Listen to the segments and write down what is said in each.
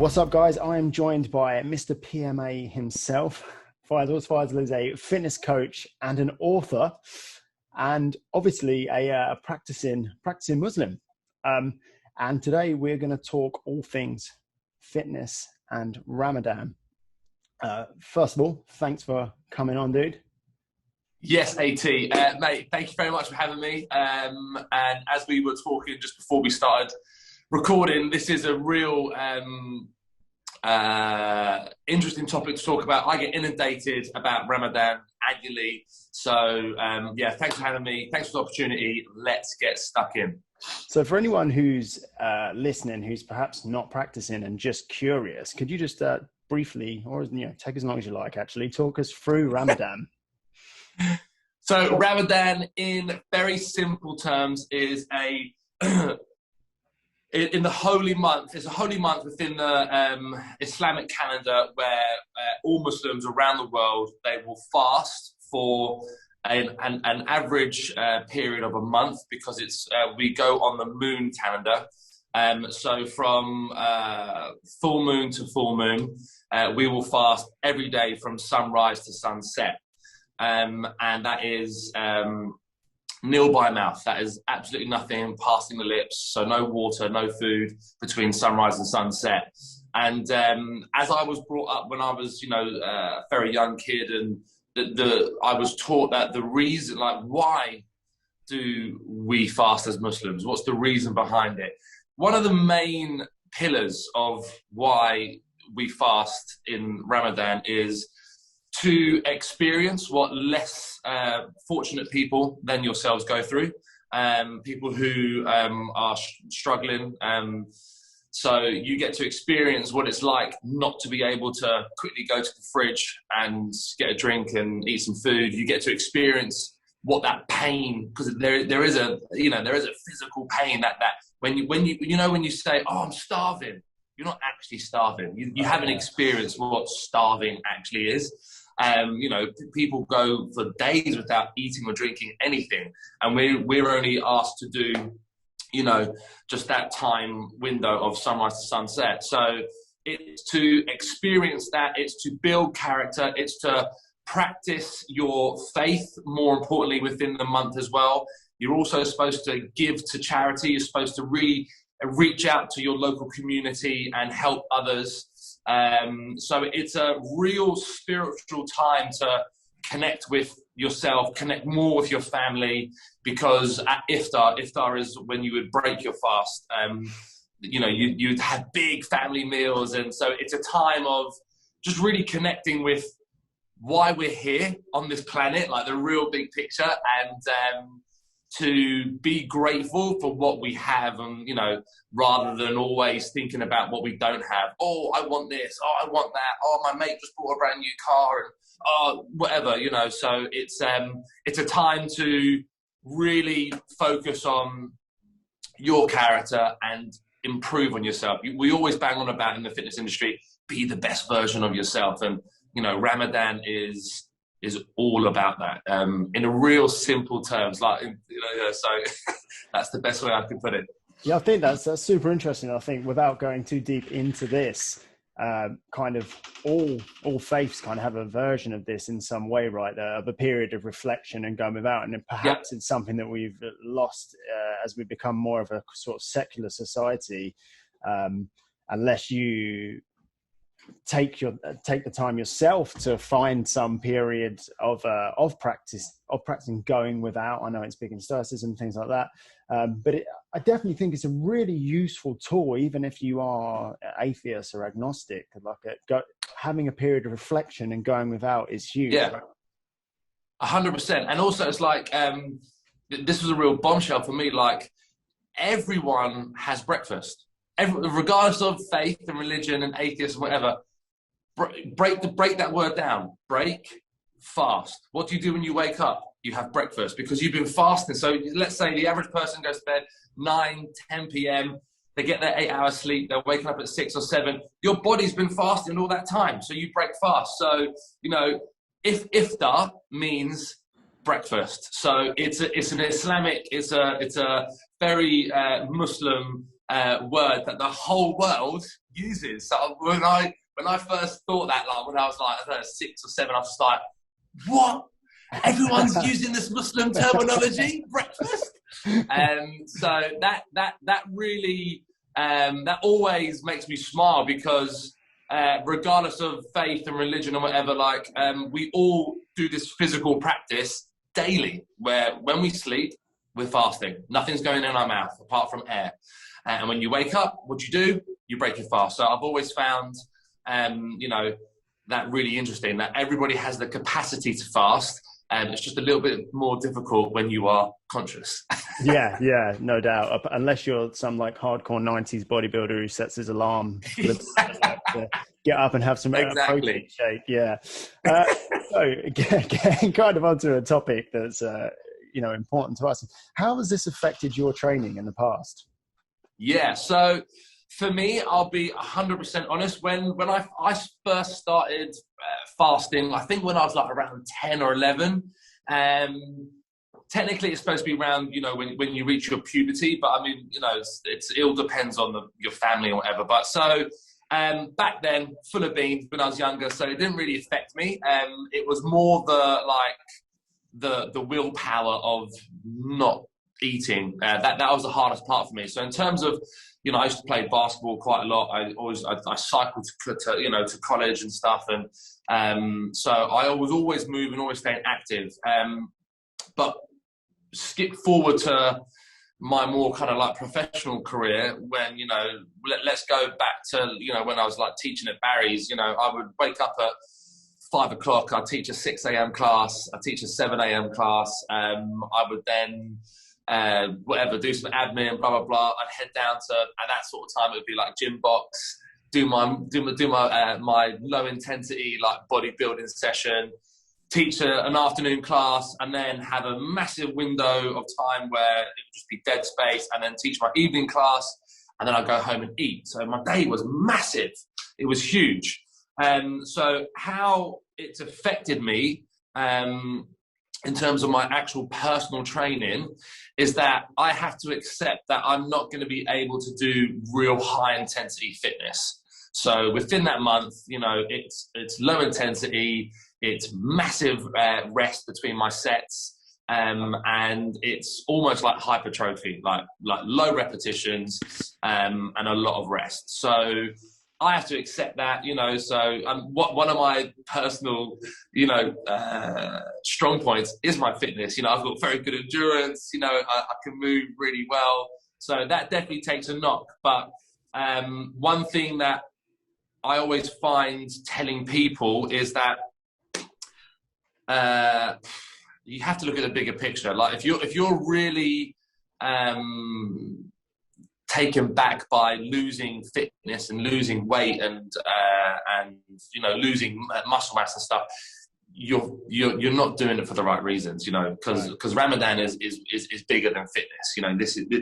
What's up, guys? I am joined by Mr. PMA himself. Faisal is a fitness coach and an author, and obviously a practicing Muslim. And today we're going to talk all things fitness and Ramadan. First of all, thanks for coming on, dude. Yes, AT. Mate, thank you very much for having me. And as we were talking just before we started recording, this is a real interesting topic to talk about. I get inundated about Ramadan annually. So, yeah, thanks for having me. Thanks for the opportunity. Let's get stuck in. So for anyone who's listening, who's perhaps not practicing and just curious, could you just briefly, or take as long as you like, actually, talk us through Ramadan? So Ramadan, in very simple terms, is in the holy month. It's a holy month within the Islamic calendar where all Muslims around the world, they will fast for an average period of a month, because it's we go on the moon calendar. So from full moon to full moon, we will fast every day from sunrise to sunset. And that is nil by mouth. That is absolutely nothing passing the lips. So no water, no food between sunrise and sunset. And as I was brought up when I was, a very young kid, and I was taught that the reason, like, why do we fast as Muslims? What's the reason behind it? One of the main pillars of why we fast in Ramadan is to experience what less fortunate people than yourselves go through, people who are struggling. So you get to experience what it's like not to be able to quickly go to the fridge and get a drink and eat some food. You get to experience what that pain, because there is a physical pain that when you say, "Oh, I'm starving," you're not actually starving. You haven't experienced what starving actually is. People go for days without eating or drinking anything, and we're only asked to do, just that time window of sunrise to sunset. So it's to experience that, it's to build character, it's to practice your faith, more importantly, within the month as well. You're also supposed to give to charity. You're supposed to really reach out to your local community and help others. So it's a real spiritual time to connect with yourself, connect more with your family, because at iftar is when you would break your fast. You'd have big family meals, and so it's a time of just really connecting with why we're here on this planet, like the real big picture, and to be grateful for what we have, and rather than always thinking about what we don't have. Oh, I want this. Oh, I want that. Oh, my mate just bought a brand new car, and whatever, So it's a time to really focus on your character and improve on yourself. We always bang on about in the fitness industry, be the best version of yourself, and Ramadan is all about that, in a real simple terms, like, so that's the best way I can put it. Yeah, I think that's super interesting. I think without going too deep into this, kind of all faiths kind of have a version of this in some way, right? Of a period of reflection and going without, and then perhaps it's something that we've lost as we become more of a sort of secular society, unless you take the time yourself to find some period of practicing going without. I know it's big in stoicism, things like that, but I definitely think it's a really useful tool, even if you are atheist or agnostic. Having a period of reflection and going without is huge. Yeah, 100%. And also, it's like, this was a real bombshell for me. Like, everyone has breakfast. Regardless of faith and religion and atheism, whatever, break that word down. Break, fast. What do you do when you wake up? You have breakfast, because you've been fasting. So let's say the average person goes to bed 9, 10 p.m. They get their 8 hours sleep. They're waking up at 6 or 7. Your body's been fasting all that time. So you break fast. So, if iftar means breakfast. So it's an Islamic, it's a very Muslim word that the whole world uses. So when I first thought that, like when I was like, I don't know, 6 or 7, I was just like, what? Everyone's using this Muslim terminology, breakfast. So that really that always makes me smile, because regardless of faith and religion or whatever, like we all do this physical practice daily, where when we sleep, we're fasting. Nothing's going in our mouth apart from air. And when you wake up, what do? You break your fast. So I've always found, that really interesting, that everybody has the capacity to fast. And it's just a little bit more difficult when you are conscious. Yeah, no doubt. Unless you're some like hardcore 90s bodybuilder who sets his alarm to get up and have some protein shake. Yeah. So getting kind of onto a topic that's important to us. How has this affected your training in the past? Yeah. So for me, I'll be 100% honest. When I first started fasting, I think when I was like around 10 or 11, technically it's supposed to be around, when you reach your puberty, but I mean, it all depends on your family or whatever. But so back then, full of beans when I was younger, so it didn't really affect me. It was more the willpower of not eating. That was the hardest part for me. So in terms of, I used to play basketball quite a lot. I cycled to college and stuff, and so I was always moving, always staying active. But skip forward to my more kind of like professional career, when let's go back to when I was like teaching at Barry's. I would wake up at 5 o'clock. I'd teach a 6 a.m. class. I'd teach a 7 a.m. class. I would then do some admin, blah blah blah. I'd head down to, at that sort of time, it would be like gym box, do my low intensity like bodybuilding session, teach an afternoon class, and then have a massive window of time where it would just be dead space, and then teach my evening class, and then I'd go home and eat. So my day was massive. It was huge. So how it's affected me in terms of my actual personal training is that I have to accept that I'm not going to be able to do real high intensity fitness. So within that month, it's low intensity, it's massive rest between my sets, and it's almost like hypertrophy, like low repetitions, and a lot of rest. So I have to accept that, so one of my personal, strong points is my fitness. I've got very good endurance, I can move really well. So that definitely takes a knock. But one thing that I always find telling people is that you have to look at the bigger picture. Like if you're really taken back by losing fitness and losing weight and losing muscle mass and stuff, you're not doing it for the right reasons, because Ramadan is bigger than fitness.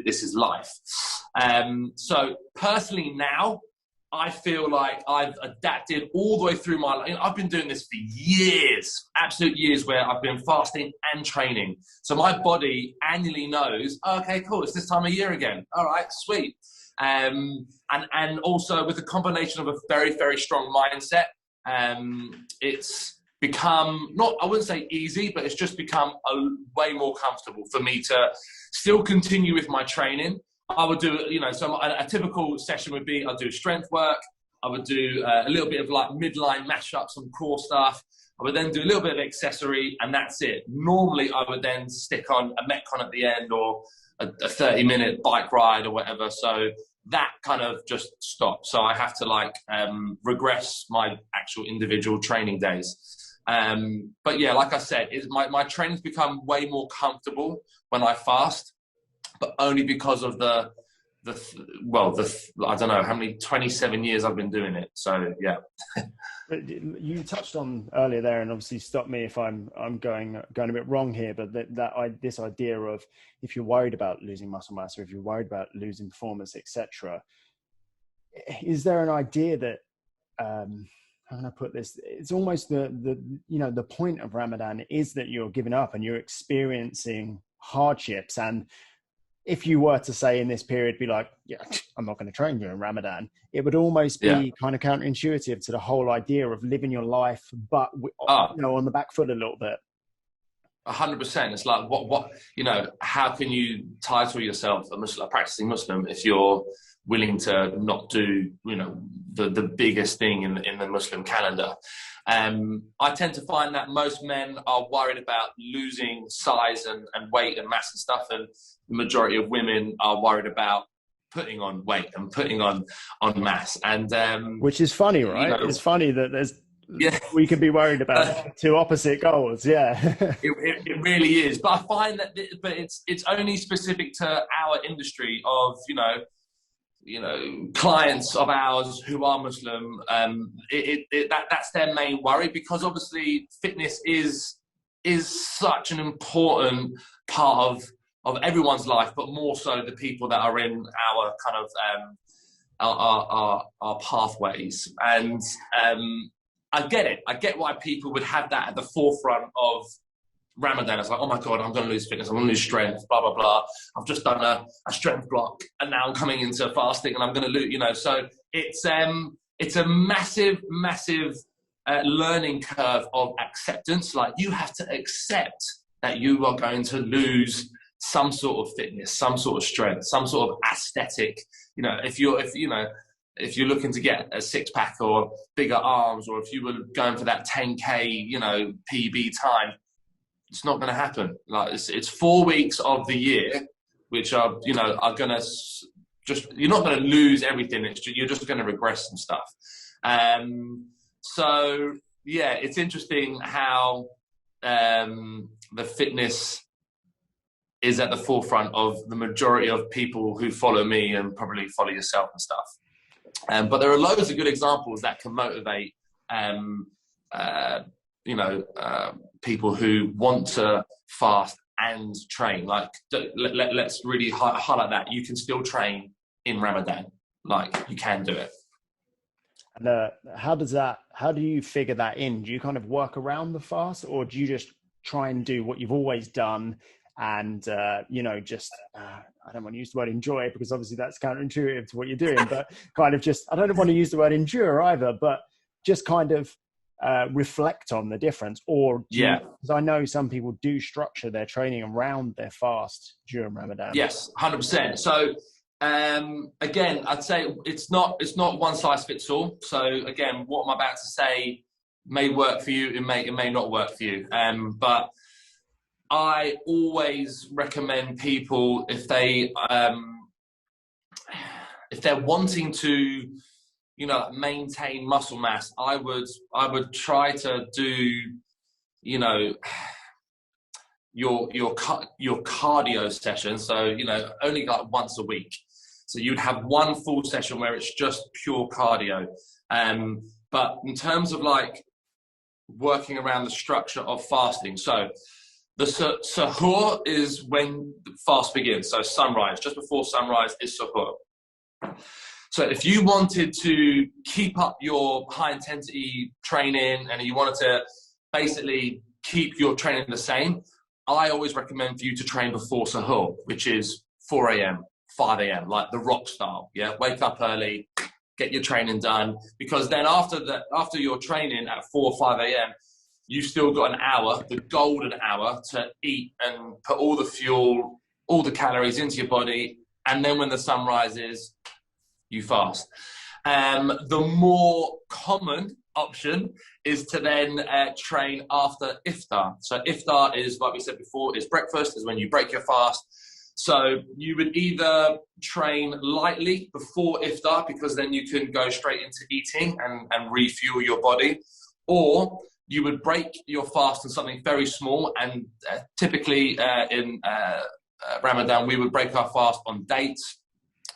This is life. So personally now, I feel like I've adapted all the way through my life. I've been doing this for years, absolute years, where I've been fasting and training. So my body annually knows, okay, cool, it's this time of year again. All right, sweet. And also with a combination of a very, very strong mindset, it's become, I wouldn't say easy, but it's just become way more comfortable for me to still continue with my training. I would do, so a typical session would be, I'll do strength work. I would do a little bit of like midline mashups, some core stuff. I would then do a little bit of accessory, and that's it. Normally, I would then stick on a Metcon at the end, or a 30-minute bike ride or whatever. So that kind of just stopped. So I have to regress my actual individual training days. But yeah, like I said, my training's become way more comfortable when I fast, but only because of the I don't know how many 27 years I've been doing it. So yeah. You touched on earlier there, and obviously stop me if I'm going a bit wrong here, but this idea of, if you're worried about losing muscle mass, or if you're worried about losing performance, etc., is there an idea that how can I put this? It's almost the point of Ramadan is that you're giving up and you're experiencing hardships, and if you were to say in this period, be like, yeah, I'm not going to train during Ramadan, it would almost be Yeah. kind of counterintuitive to the whole idea of living your life, but on the back foot a little bit. 100%. It's like, what, how can you title yourself a practicing Muslim if you're willing to not do, the biggest thing in the Muslim calendar? I tend to find that most men are worried about losing size and weight and mass and stuff, and the majority of women are worried about putting on weight and putting on mass. And which is funny, right? It's funny that we can be worried about two opposite goals. Yeah. it really is. But I find that it's only specific to our industry of, clients of ours who are Muslim. That's their main worry, because obviously fitness is such an important part of everyone's life, but more so the people that are in our kind of our pathways. And I get it. I get why people would have that at the forefront of Ramadan. It's like, oh my God, I'm going to lose fitness. I'm going to lose strength, blah, blah, blah. I've just done a strength block and now I'm coming into fasting and I'm going to lose, So it's a massive, massive learning curve of acceptance. Like, you have to accept that you are going to lose some sort of fitness, some sort of strength, some sort of aesthetic. If you're looking to get a six-pack or bigger arms, or if you were going for that 10K, PB time, it's not going to happen. Like, it's 4 weeks of the year, which are going to you're not going to lose everything. You're just going to regress some stuff. So yeah, it's interesting how the fitness is at the forefront of the majority of people who follow me and probably follow yourself and stuff. But there are loads of good examples that can motivate, people who want to fast and train. Like, let's really highlight that. You can still train in Ramadan. Like, you can do it. And how do you figure that in? Do you kind of work around the fast, or do you just try and do what you've always done and, I don't want to use the word enjoy, because obviously that's counterintuitive to what you're doing, but kind of just, I don't want to use the word endure either, but just kind of reflect on the difference? Or because I know some people do structure their training around their fast during Ramadan. Yes, 100%. So again, I'd say it's not one size fits all. So again, what I'm about to say may work for you, it may not work for you. But I always recommend people, if they're wanting to, maintain muscle mass, I would try to do, your cardio session. So, only like once a week. So you'd have one full session where it's just pure cardio. But in terms of like working around the structure of fasting, so the sahur is when the fast begins. So sunrise, just before sunrise is sahur. So if you wanted to keep up your high intensity training and you wanted to basically keep your training the same, I always recommend for you to train before sahur, which is 4 a.m., 5 a.m., like the rock style. Yeah, wake up early, get your training done, because then after your training at 4 or 5 a.m., you've still got an hour, the golden hour, to eat and put all the fuel, all the calories into your body. And then when the sun rises, you fast. The more common option is to then train after iftar. So iftar is, like we said before, is breakfast, is when you break your fast. So you would either train lightly before iftar, because then you can go straight into eating and refuel your body, or you would break your fast on something very small. And typically in Ramadan, we would break our fast on dates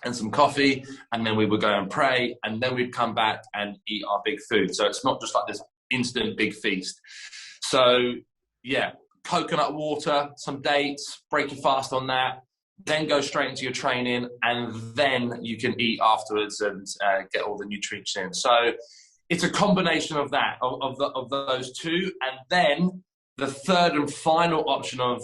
and some coffee, and then we would go and pray, and then we'd come back and eat our big food. So it's not just like this instant big feast. So yeah, coconut water, some dates, break your fast on that, then go straight into your training, and then you can eat afterwards and get all the nutrients in. So it's a combination of that, of those two. And then the third and final option of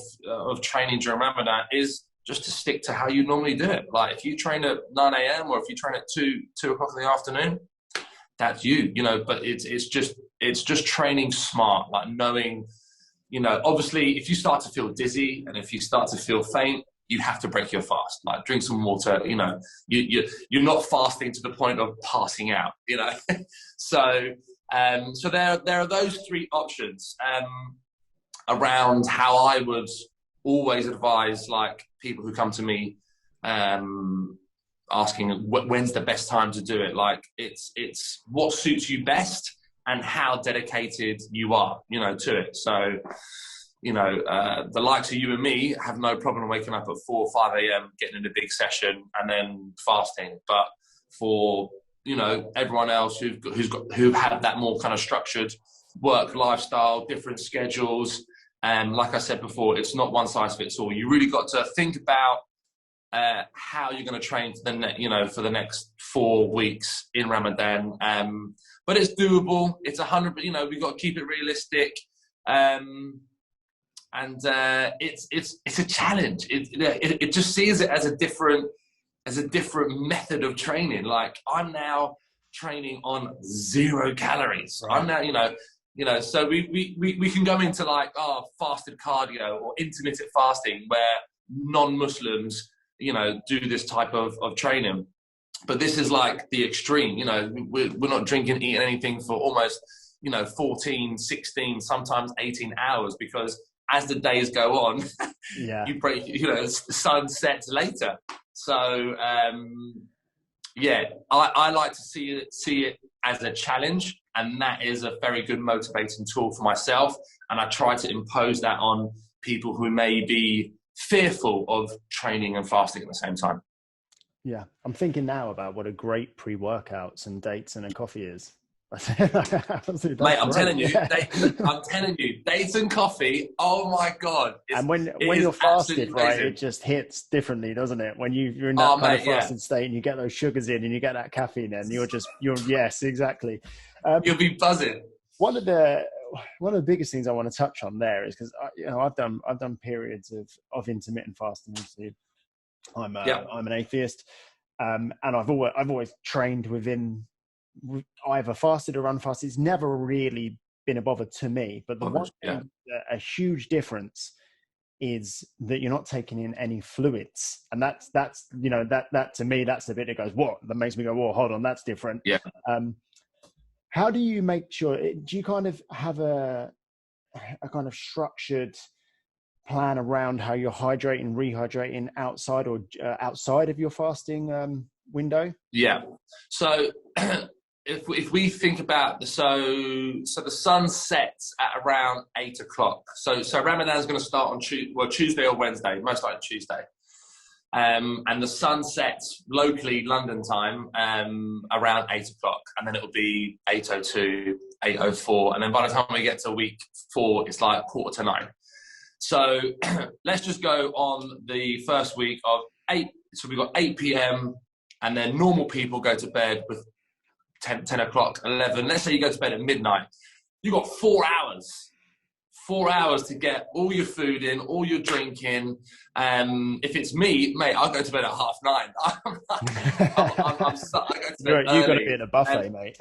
training during Ramadan is just to stick to how you normally do it. Like if you train at 9 a.m. or if you train at 2 o'clock in the afternoon, that's you, you know, but it's just training smart, like knowing, you know, obviously if you start to feel dizzy and if you start to feel faint, you have to break your fast, like drink some water, you know, you're not fasting to the point of passing out, you know. So there are those three options around how I would always advise like people who come to me asking when's the best time to do it. Like it's what suits you best and how dedicated you are, you know, to it. So, you know, the likes of you and me have no problem waking up at 4 or 5 a.m., getting in a big session and then fasting. But for, you know, everyone else who have that more kind of structured work lifestyle, different schedules, and like I said before, it's not one size fits all. You really got to think about how you're going to train for the next 4 weeks in Ramadan. But it's doable. It's 100. You know, we've got to keep it realistic. And it's a challenge. It just sees it as a different method of training. Like I'm now training on 0 calories. Right. I'm now, you know, so we can go into like fasted cardio or intermittent fasting where non-Muslims, you know, do this type of training. But this is like the extreme. You know, we're not drinking, eating anything for almost, you know, 14, 16, sometimes 18 hours because as the days go on, you break, you know, the sun sets later. So, I like to see it as a challenge, and that is a very good motivating tool for myself. And I try to impose that on people who may be fearful of training and fasting at the same time. Yeah, I'm thinking now about what a great pre-workouts and dates and a coffee is. Mate, I'm telling you, dates and coffee. Oh my God! And when you're fasted, right, it just hits differently, doesn't it? When you're in that kind of fasted state and you get those sugars in and you get that caffeine in, you're yes, exactly. You'll be buzzing. One of the biggest things I want to touch on there is because I've done periods of intermittent fasting. Obviously, I'm an atheist, and I've always trained within either fasted or unfasted. It's never really been a bother to me. But the one thing, a huge difference is that you're not taking in any fluids, and that's you know that to me that's the bit that goes what that makes me go whoa, hold on, that's different. Yeah. How do you make sure? Do you kind of have a kind of structured plan around how you're hydrating, rehydrating outside of your fasting window? Yeah. So if we think about so the sun sets at around 8 o'clock. So Ramadan is going to start on Tuesday or Wednesday, most likely Tuesday. And the sun sets locally London time around 8 o'clock, and then it'll be 8:02, 8:04, and then by the time we get to week 4, it's like 8:45. So let's just go on the first week of 8. So we've got 8 p.m. and then normal people go to bed with 10 o'clock, 11. Let's say you go to bed at midnight. You've got 4 hours. 4 hours to get all your food in, all your drinking. If it's me, mate, I'll go to bed at 9:30. I go to bed early. You've got to be in a buffet, mate.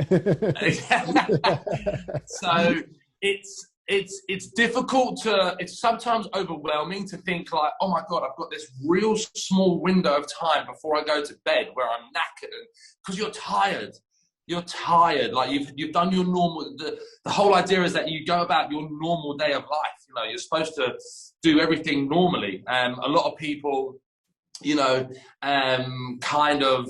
So it's difficult it's sometimes overwhelming to think like, oh my God, I've got this real small window of time before I go to bed where I'm knackered, because you're tired. You're tired. Like you've done your normal. The whole idea is that you go about your normal day of life. You know, you're supposed to do everything normally. A lot of people, you know, kind of.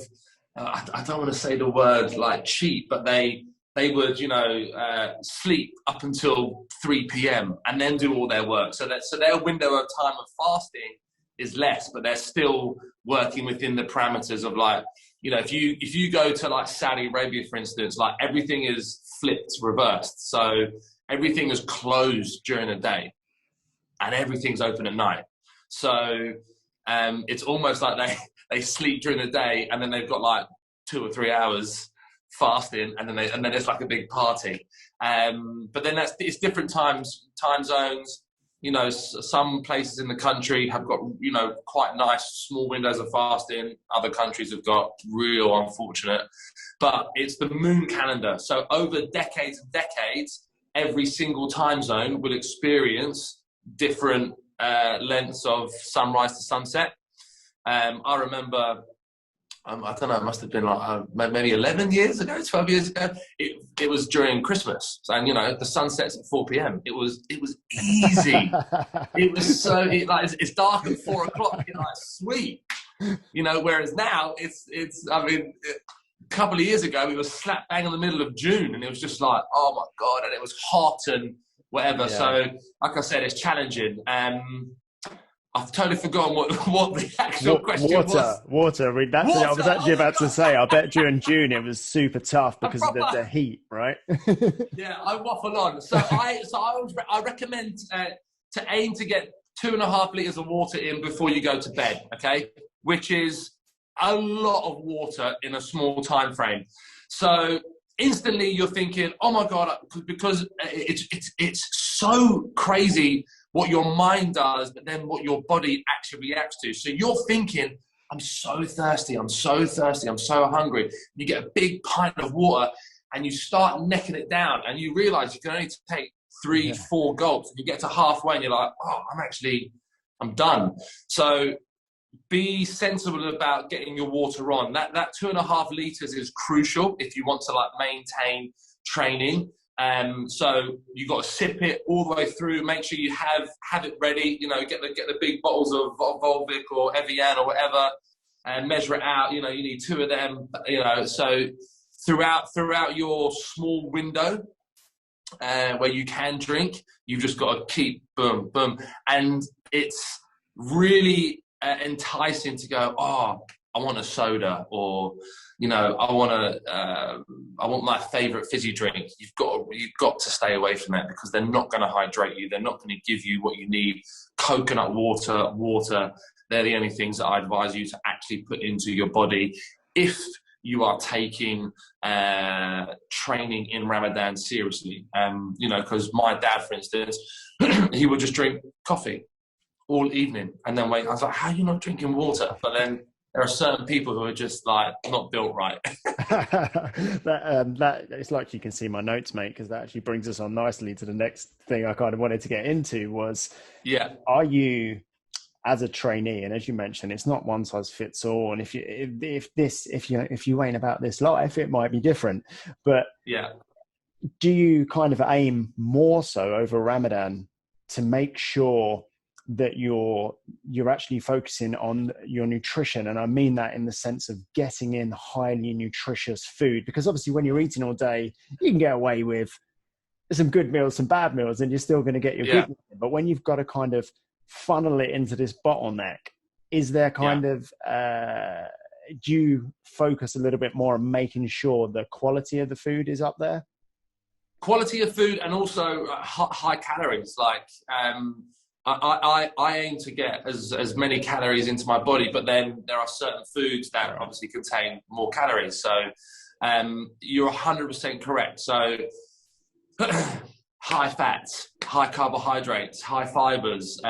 I don't want to say the word like cheat, but they would, you know, sleep up until 3 p.m. and then do all their work. So their window of time of fasting is less, but they're still working within the parameters of like. You know, if you go to like Saudi Arabia, for instance, like everything is flipped, reversed. So everything is closed during the day and everything's open at night. So it's almost like they sleep during the day and then they've got like 2 or 3 hours fasting and then it's like a big party. But then it's different time zones. You know, some places in the country have got, you know, quite nice small windows of fasting. Other countries have got real unfortunate. But it's the moon calendar. So over decades and decades, every single time zone will experience different lengths of sunrise to sunset. I remember, I don't know, it must have been like maybe 11 years ago, 12 years ago. It was during Christmas, and you know the sun sets at 4 p.m. It was easy. It was so it's dark at 4 o'clock. You're like, sweet, you know. Whereas now it's I mean, a couple of years ago we were slap bang in the middle of June, and it was just like, oh my god, and it was hot and whatever. Yeah. So like I said, it's challenging. I've totally forgotten what the actual question was. Water. I mean, that's what I was actually about to say. I bet during June it was super tough because of the heat, right? Yeah, I waffle on. So I recommend to aim to get 2.5 liters of water in before you go to bed. Okay, which is a lot of water in a small time frame. So instantly you're thinking, oh my god, because it's so crazy what your mind does, but then what your body actually reacts to. So you're thinking, I'm so thirsty, I'm so hungry. You get a big pint of water and you start necking it down and you realize you can only take 3-4 gulps. And you get to halfway and you're like, oh, I'm done. So be sensible about getting your water on. That 2.5 liters is crucial if you want to like maintain training. So you got to sip it all the way through. Make sure you have it ready. You know, get the big bottles of Volvic or Evian or whatever, and measure it out. You know, you need 2 of them. You know, so throughout your small window where you can drink, you've just got to keep boom, and it's really enticing to go, oh, I want a soda, or you know, I want my favorite fizzy drink. You've got to stay away from that because they're not going to hydrate you. They're not going to give you what you need. Coconut water. They're the only things that I advise you to actually put into your body if you are taking training in Ramadan seriously. You know, because my dad, for instance, he would just drink coffee all evening and then wait. I was like, how are you not drinking water? But then there are certain people who are just like not built right. that it's like you can see my notes, mate, because that actually brings us on nicely to the next thing I kind of wanted to get into was, are you, as a trainee, and as you mentioned, it's not one size fits all, and if you ain't about this life, it might be different, but do you kind of aim more so over Ramadan to make sure that you're actually focusing on your nutrition? And I mean that in the sense of getting in highly nutritious food, because obviously when you're eating all day, you can get away with some good meals, some bad meals, and you're still going to get your good meals. But when you've got to kind of funnel it into this bottleneck, is there kind of, do you focus a little bit more on making sure the quality of the food is up there? Quality of food and also high calories. Like, I aim to get as many calories into my body, but then there are certain foods that obviously contain more calories. So you're 100% correct. So high fats, high carbohydrates, high fibers,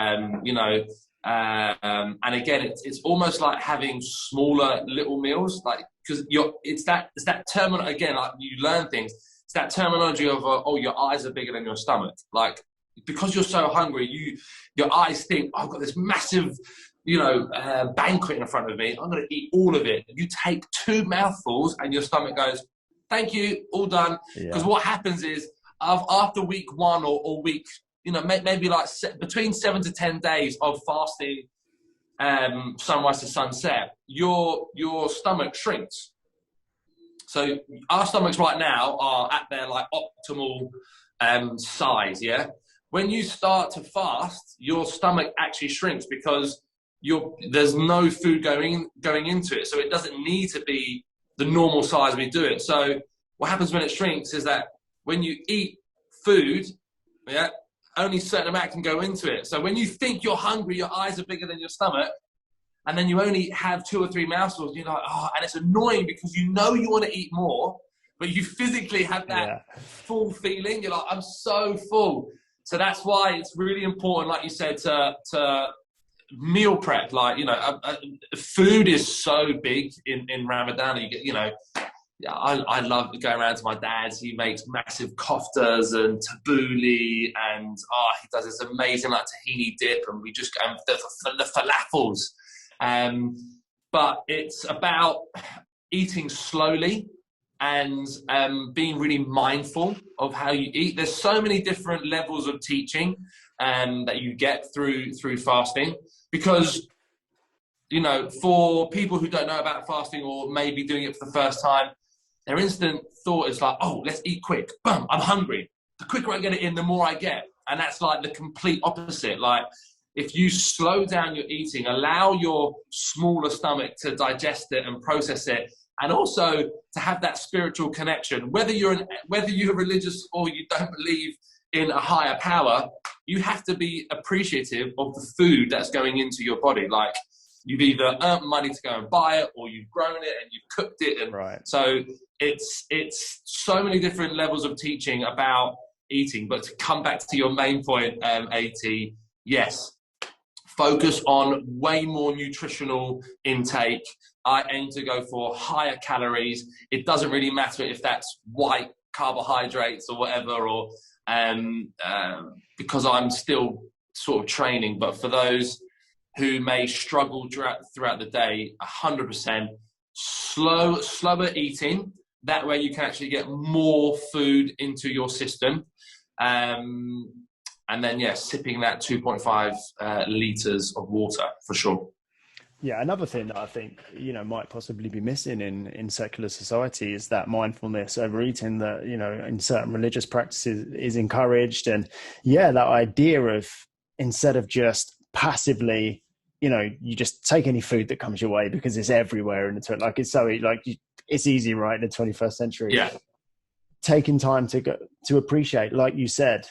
you know, and again, it's almost like having smaller little meals, like, because it's that terminology, again, like you learn things. It's that terminology of, oh, your eyes are bigger than your stomach. Like, because you're so hungry, your eyes think, oh, I've got this massive, you know, banquet in front of me. I'm going to eat all of it. You take 2 mouthfuls and your stomach goes, thank you, all done. Because what happens is after week 1 or week, you know, maybe like between 7 to 10 days of fasting, sunrise to sunset, your stomach shrinks. So our stomachs right now are at their like optimal size, yeah? When you start to fast, your stomach actually shrinks because there's no food going into it. So it doesn't need to be the normal size we do it. So what happens when it shrinks is that when you eat food, only a certain amount can go into it. So when you think you're hungry, your eyes are bigger than your stomach, and then you only have 2 or 3 mouthfuls, you're like, oh, and it's annoying because you know you want to eat more, but you physically have that full feeling. You're like, I'm so full. So that's why it's really important, like you said, to meal prep. Like, food is so big in Ramadan. You get, yeah, I love going around to my dad's. He makes massive koftas and tabbouleh, and he does this amazing like tahini dip, and we just go the falafels. But it's about eating slowly and being really mindful of how you eat. There's so many different levels of teaching that you get through fasting, because for people who don't know about fasting or maybe doing it for the first time, their instant thought is like, oh, let's eat quick. Boom, I'm hungry. The quicker I get it in, the more I get. And that's like the complete opposite. Like, if you slow down your eating, allow your smaller stomach to digest it and process it, and also to have that spiritual connection, whether you're religious or you don't believe in a higher power, you have to be appreciative of the food that's going into your body. Like, you've either earned money to go and buy it, or you've grown it and you've cooked it. And right. So it's so many different levels of teaching about eating. But to come back to your main point, AT, yes, focus on way more nutritional intake. I aim to go for higher calories. It doesn't really matter if that's white carbohydrates or whatever, or because I'm still sort of training. But for those who may struggle throughout the day, 100% slower eating. That way you can actually get more food into your system. And then, sipping that 2.5 litres of water for sure. Yeah, another thing that I think, might possibly be missing in secular society is that mindfulness over eating that, in certain religious practices is encouraged. And that idea of, instead of just passively, you just take any food that comes your way because it's everywhere in the like, it's so it's easy, right, in the 21st century. Yeah. Taking time to appreciate, like you said,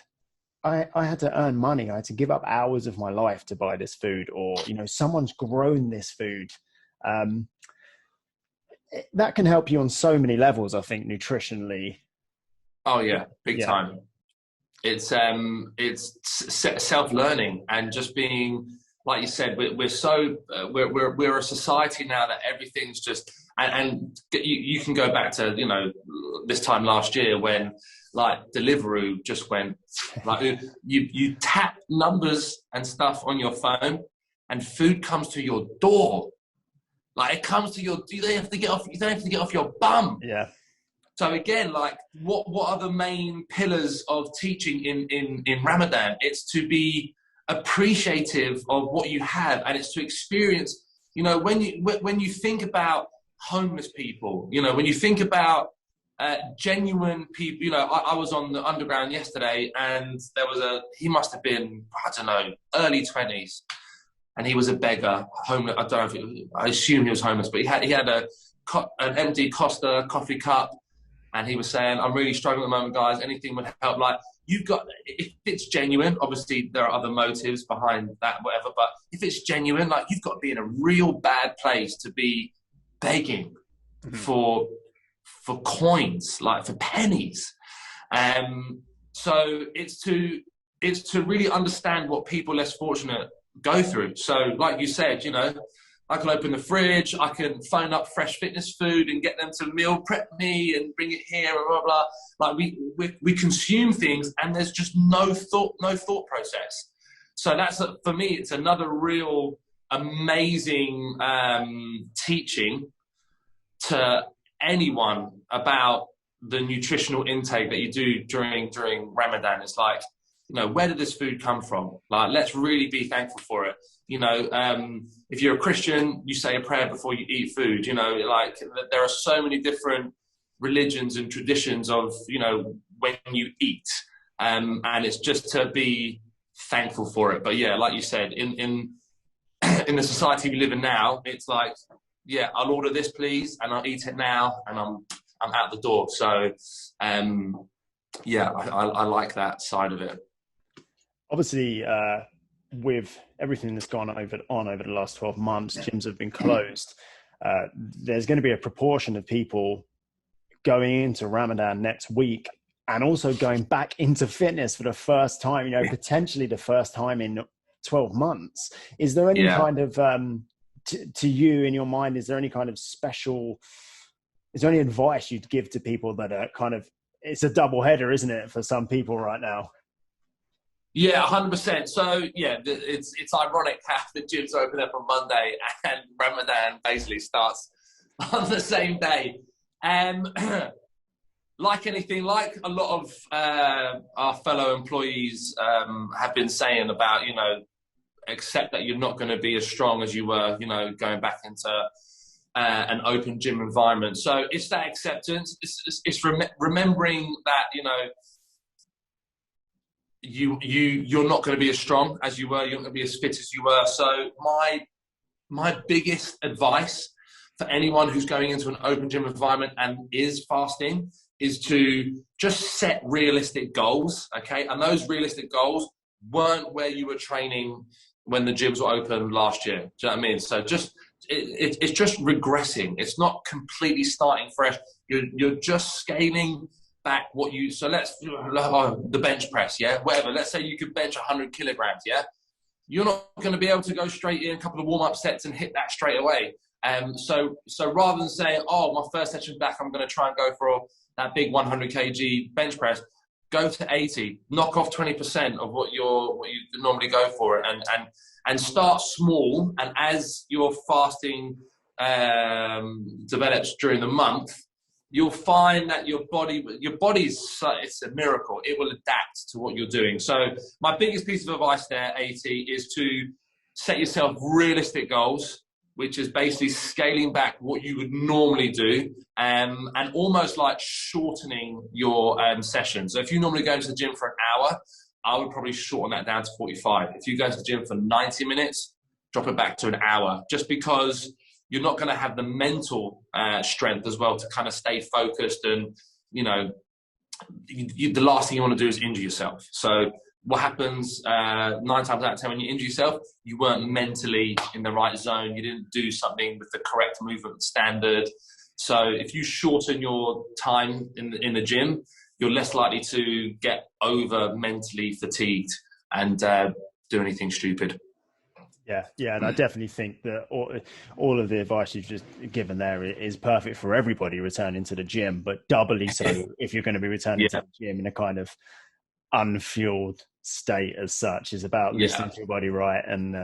I had to earn money. I had to give up hours of my life to buy this food, or, someone's grown this food. That can help you on so many levels, I think, nutritionally. Oh yeah, big time. It's self-learning, and just being, like you said, we're a society now that everything's just, and you can go back to, this time last year when like Deliveroo just went, like you tap numbers and stuff on your phone and food comes to your door. Like, it comes to you don't have to get off your bum. Yeah. So again, like, what are the main pillars of teaching in Ramadan? It's to be appreciative of what you have, and it's to experience, when you think about homeless people, when you think about genuine people, I was on the underground yesterday, and there was he must have been, I don't know, early 20s, and he was a beggar, homeless. I don't know I assume he was homeless, but he had an empty Costa coffee cup, and he was saying, I'm really struggling at the moment, guys, anything would help. Like, if it's genuine, obviously there are other motives behind that, whatever, but if it's genuine, like, you've got to be in a real bad place to be begging for coins, like for pennies. So it's to really understand what people less fortunate go through. So like you said, I can open the fridge, I can phone up Fresh Fitness Food and get them to meal prep me and bring it here, blah, blah, blah. Like, we consume things, and there's just no thought process. So that's, for me, it's another real amazing teaching to anyone about the nutritional intake that you do during Ramadan. It's like, where did this food come from? Like, let's really be thankful for it. If you're a Christian, you say a prayer before you eat food. Like, there are so many different religions and traditions of, when you eat, and it's just to be thankful for it. But yeah, like you said, in the society we live in now, it's like, yeah, I'll order this, please, and I'll eat it now, and I'm out the door. So, I like that side of it. Obviously, with everything that's gone over the last 12 months, gyms have been closed. There's going to be a proportion of people going into Ramadan next week and also going back into fitness for the first time, potentially the first time in 12 months. Is there any kind of, to you in your mind, is there any kind of special, is there any advice you'd give to people that are kind of, it's a double header, isn't it, for some people right now? Yeah, 100%. So yeah, it's ironic how the gyms open up on Monday and Ramadan basically starts on the same day. Like anything, like a lot of our fellow employees have been saying about, accept that you're not going to be as strong as you were, going back into an open gym environment. So it's that acceptance. It's remembering that, you're not going to be as strong as you were. You're not going to be as fit as you were. So my biggest advice for anyone who's going into an open gym environment and is fasting is to just set realistic goals, okay? And those realistic goals weren't where you were training when the gyms were open last year. Do you know what I mean? So it's just regressing. It's not completely starting fresh. You're just scaling back so let's, the bench press, yeah? Whatever. Let's say you could bench 100 kilograms, yeah? You're not going to be able to go straight in a couple of warm-up sets and hit that straight away. So rather than saying, my first session back, I'm going to try and go for that big 100 kg bench press, go to 80, knock off 20% of what you normally go for, and start small. And as your fasting develops during the month, you'll find that your body's, it's a miracle. It will adapt to what you're doing. So my biggest piece of advice there, AT, is to set yourself realistic goals, which is basically scaling back what you would normally do, and almost like shortening your session. So if you normally go to the gym for an hour, I would probably shorten that down to 45. If you go to the gym for 90 minutes, drop it back to an hour, just because you're not going to have the mental strength as well to kind of stay focused. And, the last thing you want to do is injure yourself. So what happens 9 times out of 10 when you injure yourself, you weren't mentally in the right zone. You didn't do something with the correct movement standard. So if you shorten your time in the gym, you're less likely to get over mentally fatigued and do anything stupid. Yeah, and I definitely think that all of the advice you've just given there is perfect for everybody returning to the gym, but doubly so if you're going to be returning to the gym in a kind of unfueled state as such. Is about listening to your body, right? And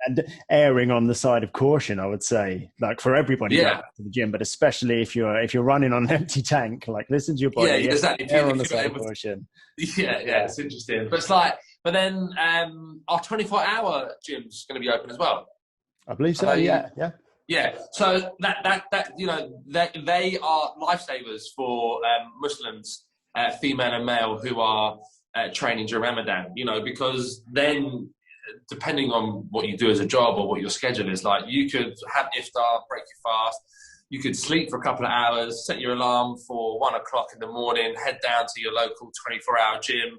and erring on the side of caution, I would say, like for everybody going back to the gym, but especially if you're running on an empty tank, like listen to your body. Yeah, exactly. Err on the side of caution. Yeah, it's interesting. But then our 24-hour gym's going to be open as well. I believe so. Yeah. So that they are lifesavers for Muslims, female and male, who are training during Ramadan. Because then, depending on what you do as a job or what your schedule is like, you could have iftar, break your fast. You could sleep for a couple of hours, set your alarm for 1 o'clock in the morning, head down to your local 24-hour gym,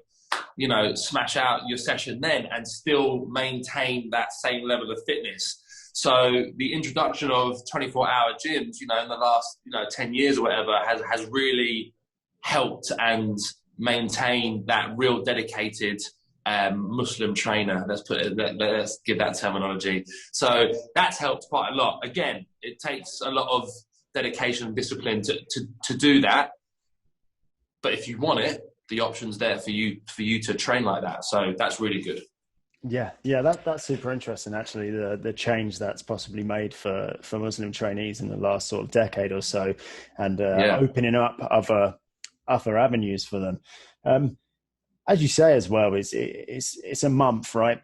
smash out your session then and still maintain that same level of fitness. So the introduction of 24-hour gyms, in the last, 10 years or whatever, has really helped and maintained that real dedicated Muslim trainer. Let's give that terminology. So that's helped quite a lot. Again, it takes a lot of dedication and discipline to do that. But if you want it, the option's there for you to train like that. So that's really good. Yeah, that's super interesting. Actually, the change that's possibly made for Muslim trainees in the last sort of decade or so, and opening up other avenues for them. As you say as well, it's a month, right?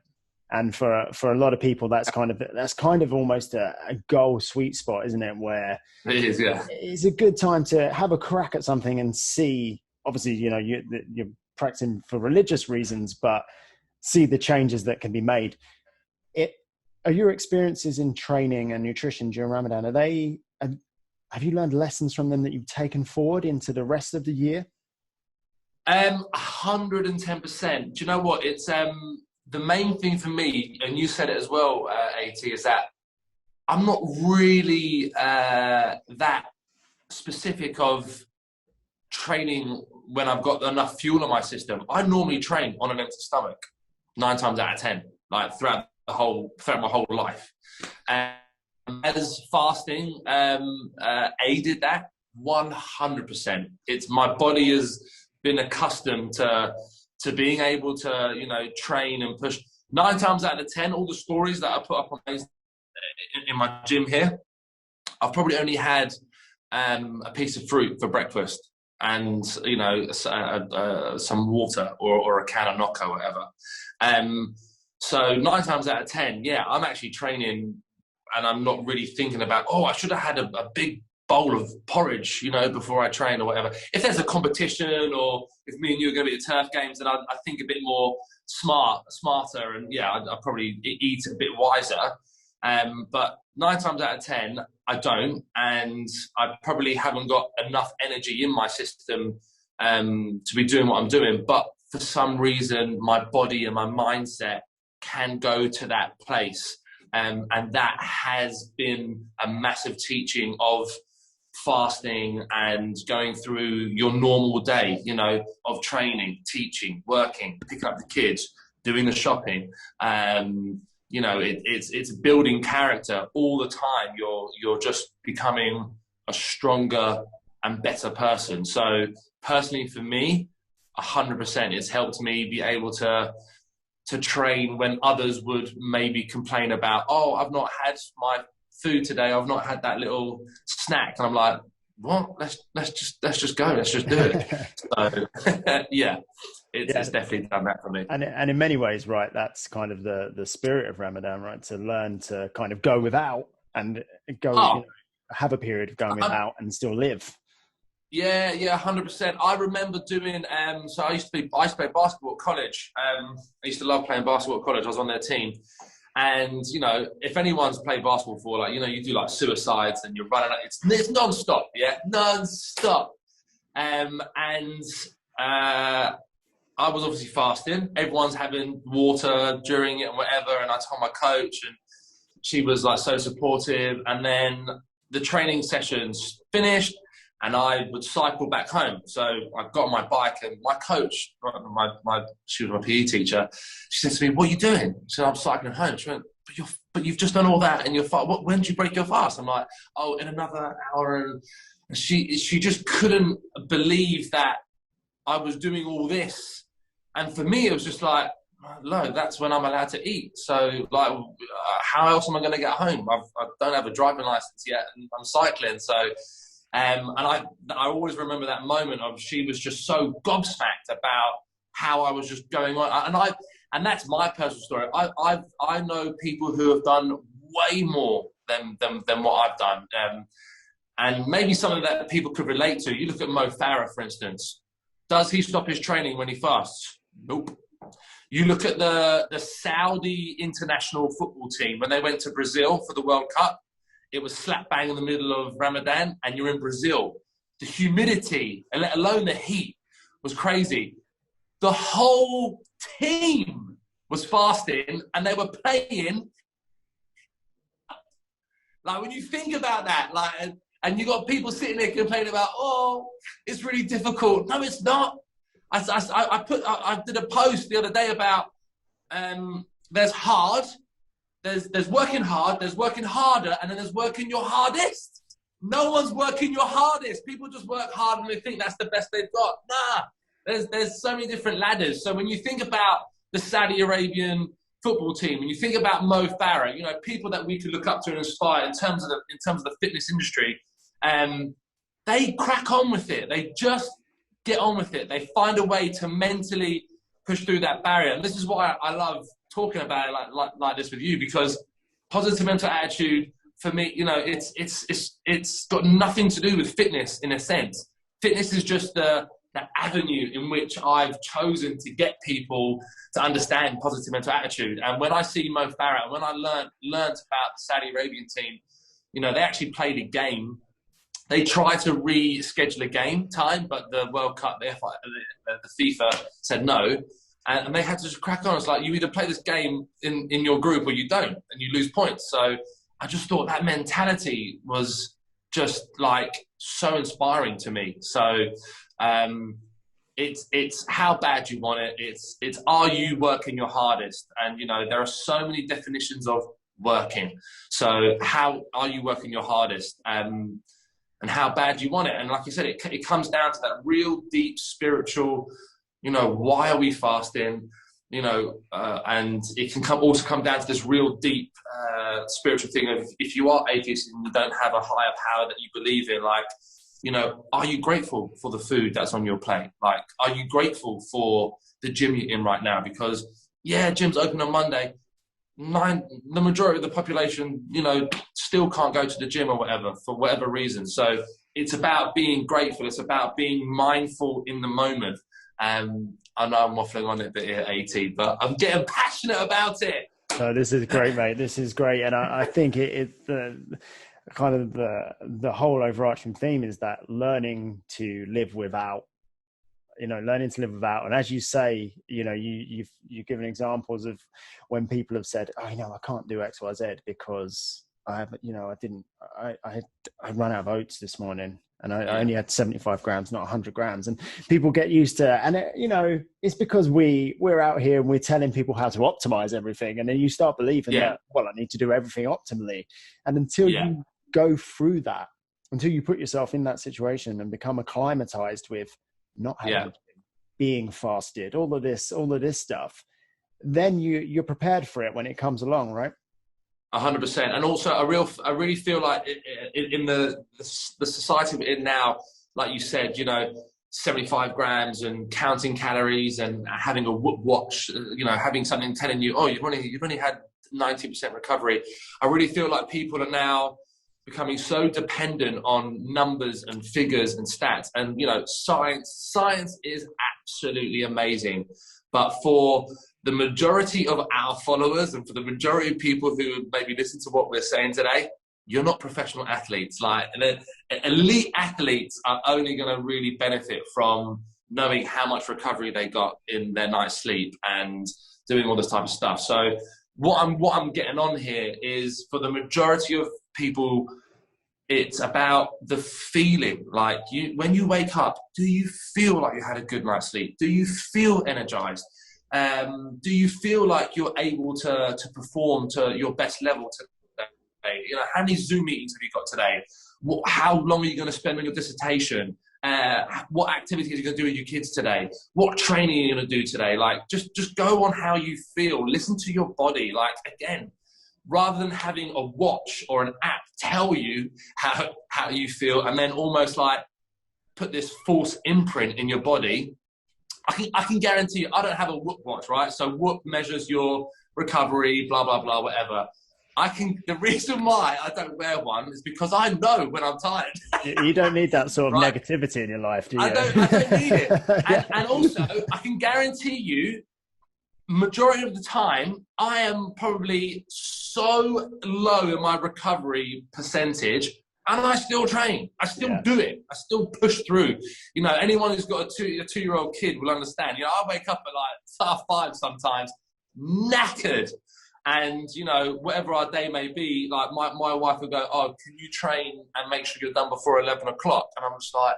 And for a lot of people, that's kind of almost a goal sweet spot, isn't it? Where it is, it's a good time to have a crack at something and see. Obviously, you're practicing for religious reasons, but see the changes that can be made. Are your experiences in training and nutrition during Ramadan, have you learned lessons from them that you've taken forward into the rest of the year? 110%. Do you know what? It's the main thing for me, and you said it as well, AT, is that I'm not really that specific of training when I've got enough fuel in my system, I normally train on an empty stomach 9 times out of 10, like throughout my whole life. And as fasting aided that 100%. It's my body has been accustomed to being able to, you know, train and push. 9 times out of 10, all the stories that I put up on in my gym here, I've probably only had a piece of fruit for breakfast and, you know, some water or a can of Nocco or whatever. So 9 times out of 10, yeah, I'm actually training and I'm not really thinking about, oh, I should have had a big bowl of porridge, you know, before I train or whatever. If there's a competition or if me and you are going to be at turf games, then I think a bit more smarter, and yeah, I'd probably eat a bit wiser. But 9 times out of 10, I don't, and I probably haven't got enough energy in my system to be doing what I'm doing. But for some reason, my body and my mindset can go to that place. And that has been a massive teaching of fasting and going through your normal day, you know, of training, teaching, working, picking up the kids, doing the shopping. You know, it's building character all the time. You're just becoming a stronger and better person. So personally for me, 100%, it's helped me be able to train when others would maybe complain about, oh, I've not had my food today, I've not had that little snack, and I'm like, what? Let's just go, let's just do it. So yeah, it's definitely done that for me. And in many ways, right, that's kind of the spirit of Ramadan, right? To learn to kind of go without and go, you know, have a period of going without and still live. Yeah, 100%. I remember doing, so I used to play basketball at college. I used to love playing basketball at college. I was on their team. And, you know, if anyone's played basketball before, like, you know, you do like suicides and you're running, it's non-stop, yeah? Non-stop. And I was obviously fasting. Everyone's having water during it and whatever. And I told my coach and she was like so supportive. And then the training sessions finished. And I would cycle back home. So I got on my bike and my coach, she was my PE teacher, she said to me, what are you doing? I said, I'm cycling home. She went, but you've just done all that and you're fast. When did you break your fast? I'm like, oh, in another hour. And she just couldn't believe that I was doing all this. And for me, it was just like, no, that's when I'm allowed to eat. So like, how else am I going to get home? I don't have a driving license yet and I'm cycling. So, and I always remember that moment of she was just so gobsmacked about how I was just going on. And that's my personal story. I know people who have done way more than what I've done. And maybe something that people could relate to. You look at Mo Farah, for instance. Does he stop his training when he fasts? Nope. You look at the Saudi international football team when they went to Brazil for the World Cup. It was slap bang in the middle of Ramadan and you're in Brazil. The humidity, and let alone the heat, was crazy. The whole team was fasting and they were playing. Like, when you think about that, like, and you got people sitting there complaining about, oh, it's really difficult. No, it's not. I did a post the other day about there's hard. There's working hard, there's working harder, and then there's working your hardest. No one's working your hardest. People just work hard and they think that's the best they've got. Nah, there's so many different ladders. So when you think about the Saudi Arabian football team, when you think about Mo Farah, you know, people that we could look up to and inspire in terms of the fitness industry, they crack on with it. They just get on with it. They find a way to mentally push through that barrier. And this is why I love talking about it like this with you, because positive mental attitude for me, you know, it's got nothing to do with fitness in a sense. Fitness is just the avenue in which I've chosen to get people to understand positive mental attitude. And when I see Mo Farah, and when I learned about the Saudi Arabian team, you know, they actually played a game. They tried to reschedule a game time, but the World Cup, the FIFA said no. And they had to just crack on. It's like, you either play this game in your group or you don't, and you lose points. So I just thought that mentality was just like so inspiring to me. So it's how bad you want it. It's are you working your hardest? And, you know, there are so many definitions of working. So how are you working your hardest? And how bad you want it. And like you said, it comes down to that real deep spiritual, you know, why are we fasting? You know, and it can also come down to this real deep spiritual thing of, if you are atheist and you don't have a higher power that you believe in, like, you know, are you grateful for the food that's on your plate? Like, are you grateful for the gym you're in right now? Because, yeah, gym's open on Monday. The majority of the population, you know, still can't go to the gym or whatever, for whatever reason. So it's about being grateful. It's about being mindful in the moment. I know I'm waffling on it a bit here, AT, but I'm getting passionate about it. No, this is great, mate. This is great. And I think the whole overarching theme is that learning to live without. And as you say, you know, you've given examples of when people have said, oh, you know, I can't do X, Y, Z because I ran out of oats this morning and I only had 75 grams, not 100 grams. And people get used to, and you know, it's because we're out here and we're telling people how to optimize everything. And then you start believing that, well, I need to do everything optimally. And until you go through that, until you put yourself in that situation and become acclimatized with not having being fasted, all of this stuff, then you're prepared for it when it comes along, right? 100%. And also, I really feel like in the society we're in now, like you said, you know, 75 grams and counting calories and having a watch, you know, having something telling you, oh, you've only had 90% recovery. I really feel like people are now becoming so dependent on numbers and figures and stats. And, you know, science is absolutely amazing. But for the majority of our followers and for the majority of people who maybe listen to what we're saying today, you're not professional athletes. Like, elite athletes are only going to really benefit from knowing how much recovery they got in their night's sleep and doing all this type of stuff. So what I'm getting on here is, for the majority of people, it's about the feeling. Like, when you wake up, do you feel like you had a good night's sleep? Do you feel energized? Do you feel like you're able to perform to your best level today? You know, how many Zoom meetings have you got today? How long are you going to spend on your dissertation? What activities are you going to do with your kids today? What training are you going to do today? Like, just go on how you feel. Listen to your body. Like, again, rather than having a watch or an app tell you how you feel and then almost like put this false imprint in your body. I can guarantee you, I don't have a Whoop watch, right? So Whoop measures your recovery, blah, blah, blah, whatever. The reason why I don't wear one is because I know when I'm tired. You don't need that sort of negativity in your life, do you? I don't need it. And also, I can guarantee you, majority of the time, I am probably so low in my recovery percentage, and I still train. I still do it. I still push through. You know, anyone who's got a two-year-old kid will understand. You know, I wake up at like 5:30 sometimes, knackered. And, you know, whatever our day may be, like my wife will go, oh, can you train and make sure you're done before 11 o'clock? And I'm just like,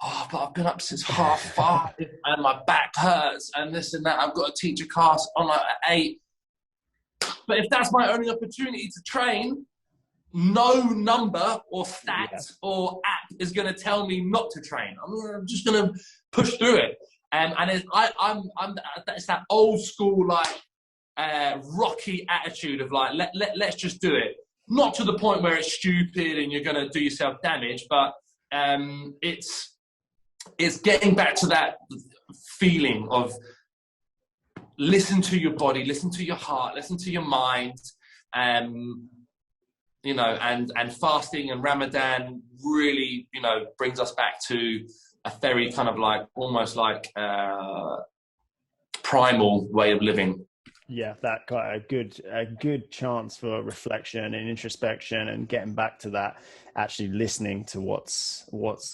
oh, but I've been up since 5:30 and my back hurts and this and that. I've got to teach a class on like at 8. But if that's my only opportunity to train, no number or stats or app is going to tell me not to train. I'm just going to push through it. And it's that old school, like, rocky attitude of like, let's just do it. Not to the point where it's stupid and you're going to do yourself damage, but it's getting back to that feeling of listen to your body, listen to your heart, listen to your mind. You know, and fasting and Ramadan really, you know, brings us back to a very kind of like almost like primal way of living. Yeah, that got a good chance for reflection and introspection and getting back to that, actually listening to what's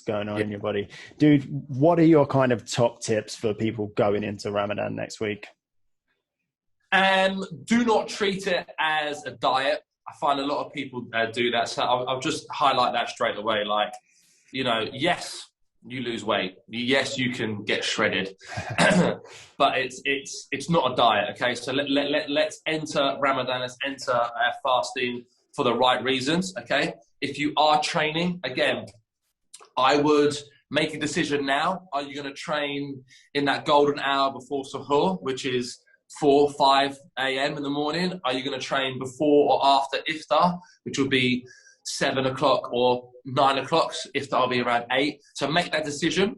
going on in your body. Dude, what are your kind of top tips for people going into Ramadan next week? Do not treat it as a diet. I find a lot of people do that. So I'll just highlight that straight away. Like, you know, yes, you lose weight. Yes, you can get shredded, but it's not a diet. Okay, so let's enter Ramadan. Let's enter fasting for the right reasons. Okay, if you are training, again, I would make a decision now. Are you going to train in that golden hour before suhoor, which is 4 or 5 a.m. in the morning? Are you going to train before or after iftar, which will be 7 o'clock or 9 o'clock? Iftar will be around 8. So make that decision.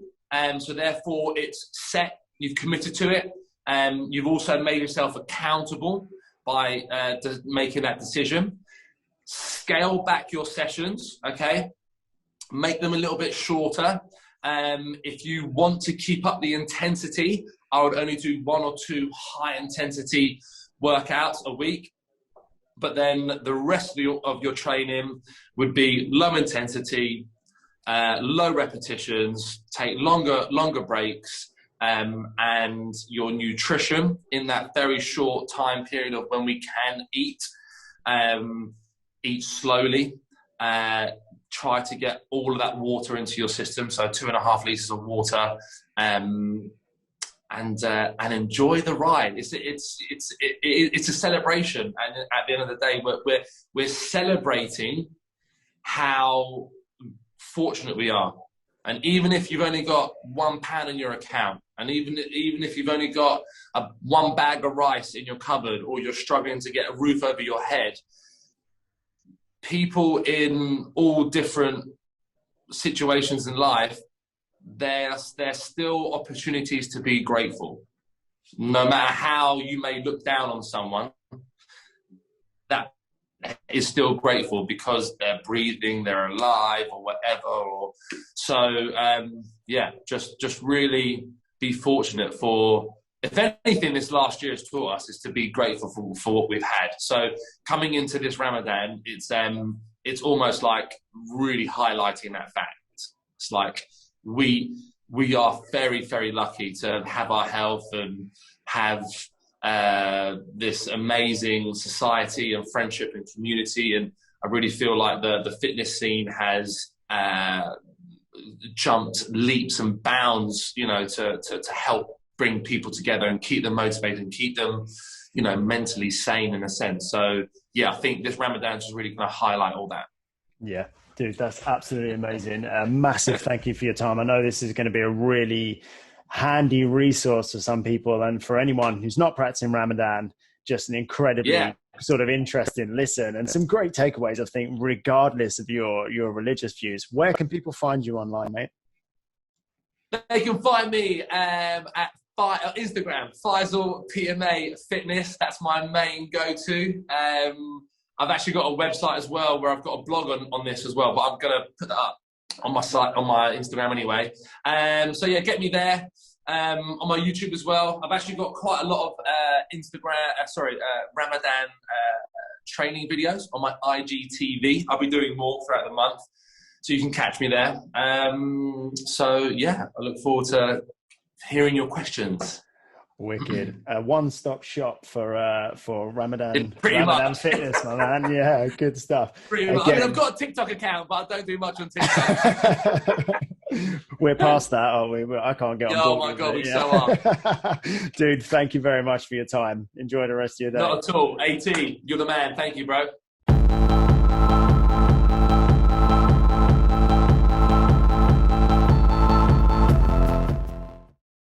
So therefore it's set. You've committed to it. You've also made yourself accountable by making that decision. Scale back your sessions, okay? Make them a little bit shorter. If you want to keep up the intensity, I would only do 1 or 2 high intensity workouts a week. But then the rest of your training would be low intensity, low repetitions, take longer breaks, and your nutrition in that very short time period of when we can eat slowly. Try to get all of that water into your system, so 2.5 liters of water, and enjoy the ride. It's a celebration, and at the end of the day, we're celebrating how fortunate we are. And even if you've only got £1 in your account, and even if you've only got 1 bag of rice in your cupboard, or you're struggling to get a roof over your head, people in all different situations in life, there's still opportunities to be grateful. No matter how you may look down on someone, that is still grateful because they're breathing, they're alive, or whatever. Just really be fortunate for. If anything, this last year has taught us is to be grateful for what we've had. So coming into this Ramadan, it's almost like really highlighting that fact. It's like we are very, very lucky to have our health and have this amazing society and friendship and community. And I really feel like the fitness scene has jumped leaps and bounds, to help bring people together and keep them motivated and keep them, mentally sane in a sense. So yeah, I think this Ramadan is really going to highlight all that. Yeah, dude, that's absolutely amazing. Massive thank you for your time. I know this is going to be a really handy resource for some people, and for anyone who's not practicing Ramadan, just an incredibly sort of interesting listen and some great takeaways, I think, regardless of your religious views. Where can people find you online, mate? They can find me at Instagram, Faisal PMA Fitness. That's my main go-to. I've actually got a website as well where I've got a blog on this as well, but I'm going to put that up on my site, on my Instagram anyway. So yeah, get me there. On my YouTube as well. I've actually got quite a lot of Ramadan training videos on my IGTV. I'll be doing more throughout the month, so you can catch me there. So yeah, I look forward to hearing your questions. Wicked. A one-stop shop for Ramadan much. Fitness, my man. Yeah, good stuff. Pretty much. I mean, I've got a TikTok account, but I don't do much on TikTok. We're past that, aren't we? I can't get on board. Oh my God, we so are. Dude, thank you very much for your time. Enjoy the rest of your day. Not at all. AT, you're the man. Thank you, bro.